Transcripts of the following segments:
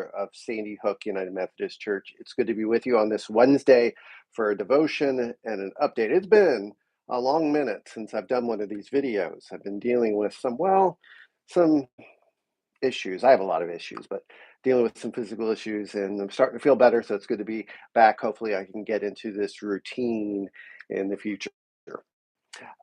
of Sandy Hook United Methodist Church. It's good to be with you on this Wednesday for a devotion and an update. It's been a long minute since I've done one of these videos. I've been dealing with some issues. I have a lot of issues, but dealing with some physical issues, and I'm starting to feel better, so it's good to be back. Hopefully I can get into this routine in the future.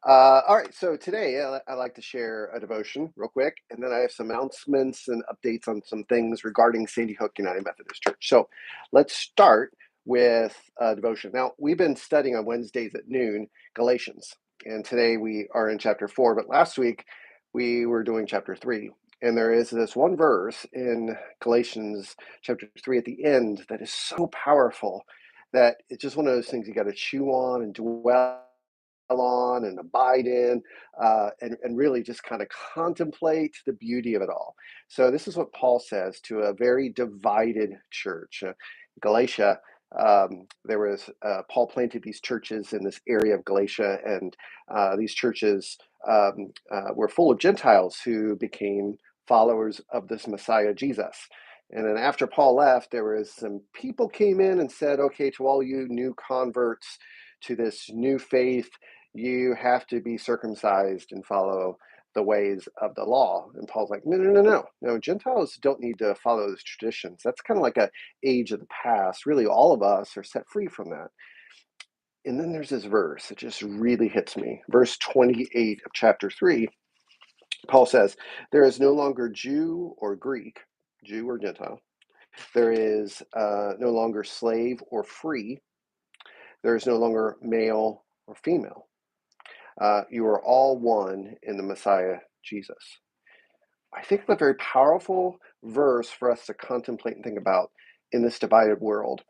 All right, so today I like to share a devotion real quick, and then I have some announcements and updates on some things regarding Sandy Hook United Methodist Church. So let's start with devotion. Now, we've been studying on Wednesdays at noon Galatians, and today we are in chapter 4, but last week we were doing chapter 3. And there is this one verse in Galatians chapter 3 at the end that is so powerful that it's just one of those things you got to chew on and dwell on and abide in, and really just kind of contemplate the beauty of it all. So this is what Paul says to a very divided church. Galatia, there was Paul planted these churches in this area of Galatia, and these churches were full of Gentiles who became followers of this Messiah Jesus. And then after Paul left, there was some people came in and said, okay, to all you new converts to this new faith, you have to be circumcised and follow the ways of the law. And Paul's like, no, Gentiles don't need to follow those traditions. That's kind of like a age of the past. Really, all of us are set free from that. And then there's this verse that just really hits me. Verse 28 of chapter 3, Paul says, there is no longer Jew or Greek, Jew or Gentile. There is no longer slave or free. There is no longer male or female. You are all one in the Messiah, Jesus. I think it's a very powerful verse for us to contemplate and think about in this divided world.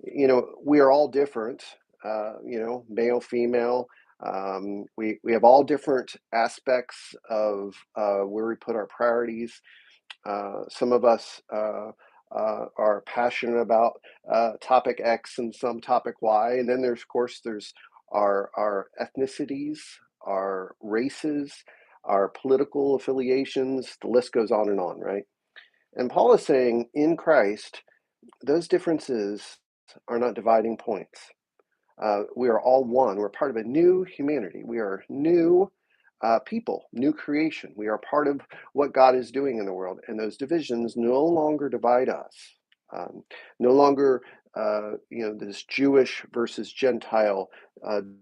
You know, we are all different, male, female. We have all different aspects of where we put our priorities. Some of us are passionate about topic X and some topic Y. And then there's our ethnicities, our races, our political affiliations. The list goes on, right? And Paul is saying in Christ, those differences are not dividing points. We are all one. We're part of a new humanity. We are new people, new creation. We are part of what God is doing in the world. And those divisions no longer divide us. No longer, this Jewish versus Gentile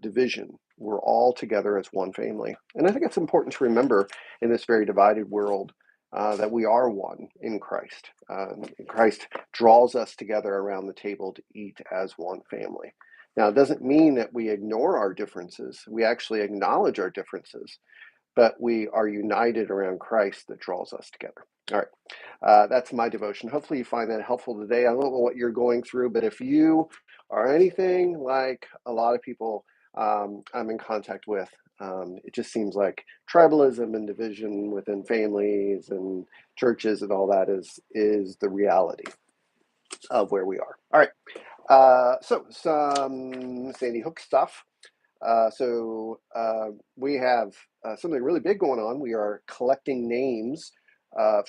division. We're all together as one family. And I think it's important to remember in this very divided world that we are one in Christ. Christ draws us together around the table to eat as one family. Now, it doesn't mean that we ignore our differences. We actually acknowledge our differences, but we are united around Christ that draws us together. All right, that's my devotion. Hopefully you find that helpful today. I don't know what you're going through, but if you are anything like a lot of people I'm in contact with, it just seems like tribalism and division within families and churches and all that is the reality of where we are. All right, so some Sandy Hook stuff. We have something really big going on. We are collecting names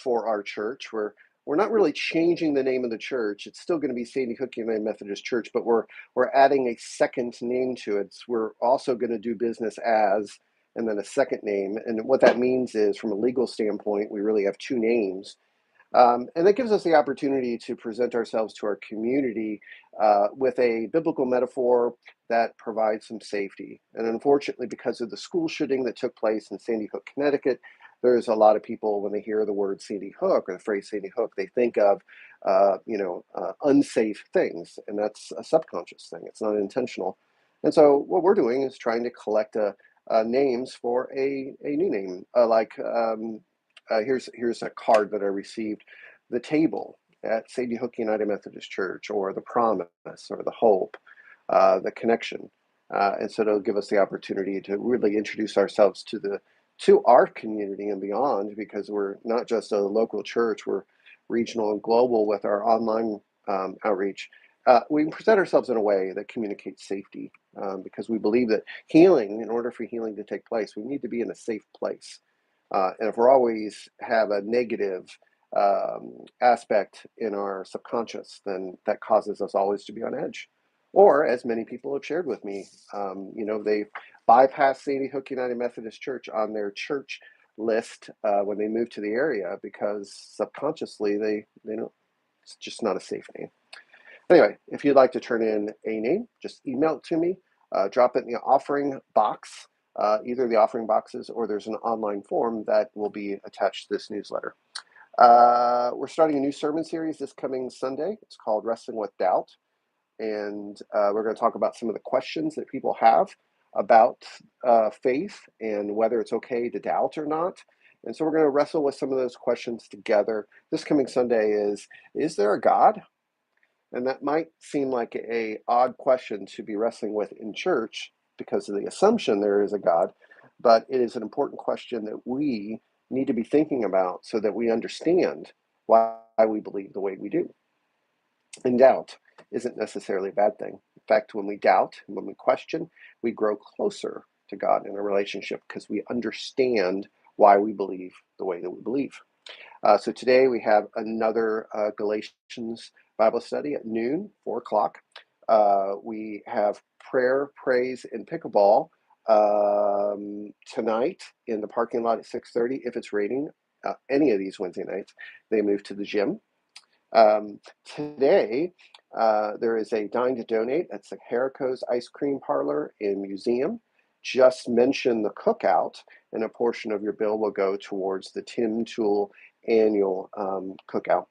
for our church. We're not really changing the name of the church. It's still going to be Sandy Hook United Methodist Church, but we're adding a second name to it. We're also going to do business as, and then a second name. And what that means is, from a legal standpoint, we really have two names. And that gives us the opportunity to present ourselves to our community with a biblical metaphor that provides some safety. And unfortunately, because of the school shooting that took place in Sandy Hook, Connecticut, there's a lot of people, when they hear the word Sandy Hook or the phrase Sandy Hook, they think of, unsafe things. And that's a subconscious thing. It's not intentional. And so what we're doing is trying to collect names for a new name, here's a card that I received. The Table at Sandy Hook United Methodist Church, or the Promise, or the Hope, the Connection. And so it'll give us the opportunity to really introduce ourselves to our community and beyond, because we're not just a local church, we're regional and global with our online outreach. We can present ourselves in a way that communicates safety, because we believe that in order for healing to take place, we need to be in a safe place. And if we always have a negative aspect in our subconscious, then that causes us always to be on edge. Or, as many people have shared with me, they bypass Sandy Hook United Methodist Church on their church list when they move to the area because subconsciously they don't. It's just not a safe name. Anyway, if you'd like to turn in a name, just email it to me. Drop it in the offering box, either the offering boxes or there's an online form that will be attached to this newsletter. We're starting a new sermon series this coming Sunday. It's called Wrestling with Doubt. And we're going to talk about some of the questions that people have about faith and whether it's okay to doubt or not. And so we're going to wrestle with some of those questions together. This coming Sunday is there a God? And that might seem like a odd question to be wrestling with in church because of the assumption there is a God, but it is an important question that we need to be thinking about so that we understand why we believe the way we do. And doubt isn't necessarily a bad thing. In fact, when we doubt and when we question, we grow closer to God in a relationship because we understand why we believe the way that we believe. So today we have another Galatians Bible study at noon, 4 o'clock. We have prayer, praise, and pickleball tonight in the parking lot at 6:30. If it's raining, any of these Wednesday nights, they move to the gym. Today, there is a Dine to Donate. That's the Harrico's Ice Cream Parlor and Museum. Just mention the cookout, and a portion of your bill will go towards the Tim Tool annual cookout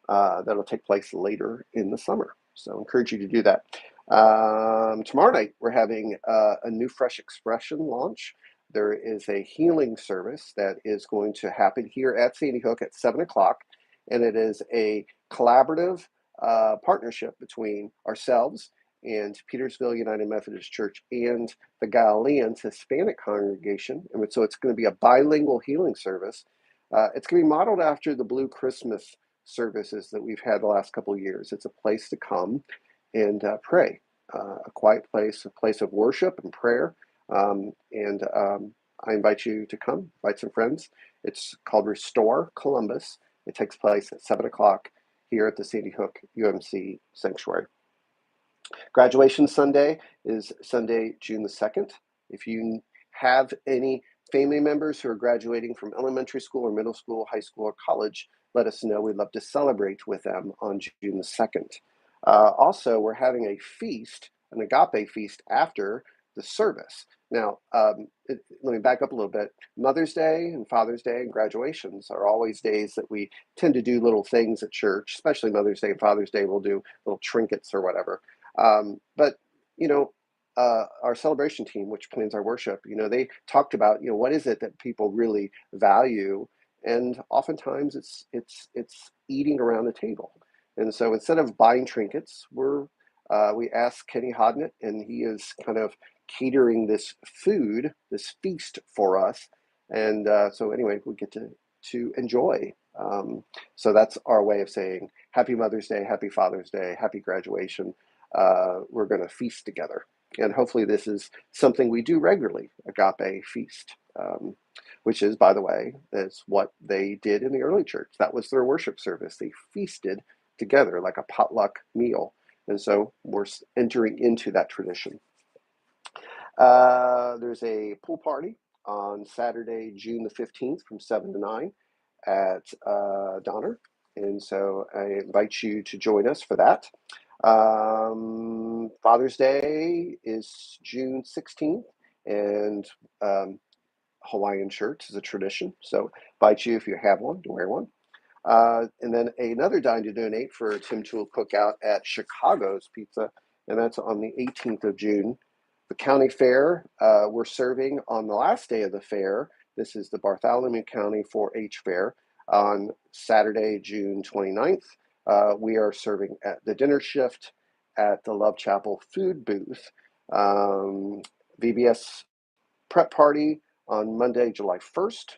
that'll take place later in the summer. So I encourage you to do that. Tomorrow night, we're having a new Fresh Expression launch. There is a healing service that is going to happen here at Sandy Hook at 7 o'clock, and it is a collaborative partnership between ourselves and Petersville United Methodist Church and the Galileans Hispanic congregation. And so it's going to be a bilingual healing service. It's going to be modeled after the Blue Christmas services that we've had the last couple of years. It's a place to come and pray, a quiet place, a place of worship and prayer. I invite you to come, invite some friends. It's called Restore Columbus. It takes place at 7 o'clock here at the Sandy Hook UMC Sanctuary. Graduation Sunday is Sunday, June the 2nd. If you have any family members who are graduating from elementary school or middle school, high school, or college, let us know. We'd love to celebrate with them on June the 2nd. Also, we're having a feast, an agape feast after the service. Now, let me back up a little bit. Mother's Day and Father's Day and graduations are always days that we tend to do little things at church, especially Mother's Day and Father's Day. We'll do little trinkets or whatever. But our celebration team, which plans our worship, they talked about, what is it that people really value? And oftentimes it's eating around the table. And so instead of buying trinkets, we asked Kenny Hodnett, and he is kind of catering this food, this feast for us. And so anyway, we get to enjoy. So that's our way of saying Happy Mother's Day, Happy Father's Day, Happy graduation. We're going to feast together. And hopefully this is something we do regularly, agape feast, which is, by the way, that's what they did in the early church. That was their worship service. They feasted together like a potluck meal. And so we're entering into that tradition. There's a pool party on Saturday, June the 15th from 7 to 9 at Donner. And so I invite you to join us for that. Father's Day is June 16th, and Hawaiian shirts is a tradition. So invite you, if you have one, to wear one. And then another Dine to Donate for Tim Tool Cookout at Chicago's Pizza, and that's on the 18th of June. The county fair, we're serving on the last day of the fair. This is the Bartholomew County 4-H Fair on Saturday, June 29th. We are serving at the dinner shift at the Love Chapel food booth. VBS prep party on Monday, July 1st.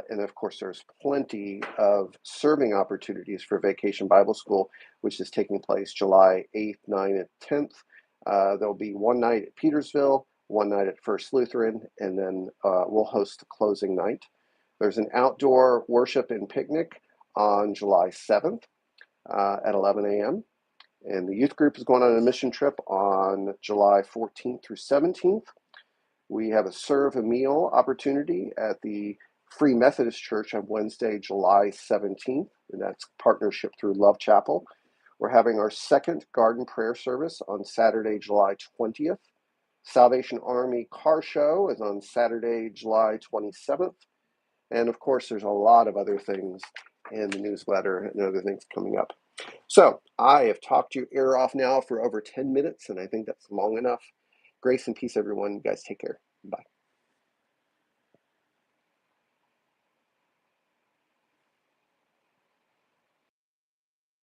And of course, there's plenty of serving opportunities for Vacation Bible School, which is taking place July 8th, 9th, and 10th. There'll be one night at Petersville, one night at First Lutheran, and then we'll host the closing night. There's an outdoor worship and picnic on July 7th at 11 a.m. And the youth group is going on a mission trip on July 14th through 17th. We have a serve a meal opportunity at the Free Methodist Church on Wednesday, July 17th, and that's partnership through Love Chapel. We're having our second garden prayer service on Saturday, July 20th. Salvation Army Car Show is on Saturday, July 27th. And of course, there's a lot of other things in the newsletter and other things coming up. So I have talked your ear off now for over 10 minutes, and I think that's long enough. Grace and peace, everyone. You guys take care. Bye.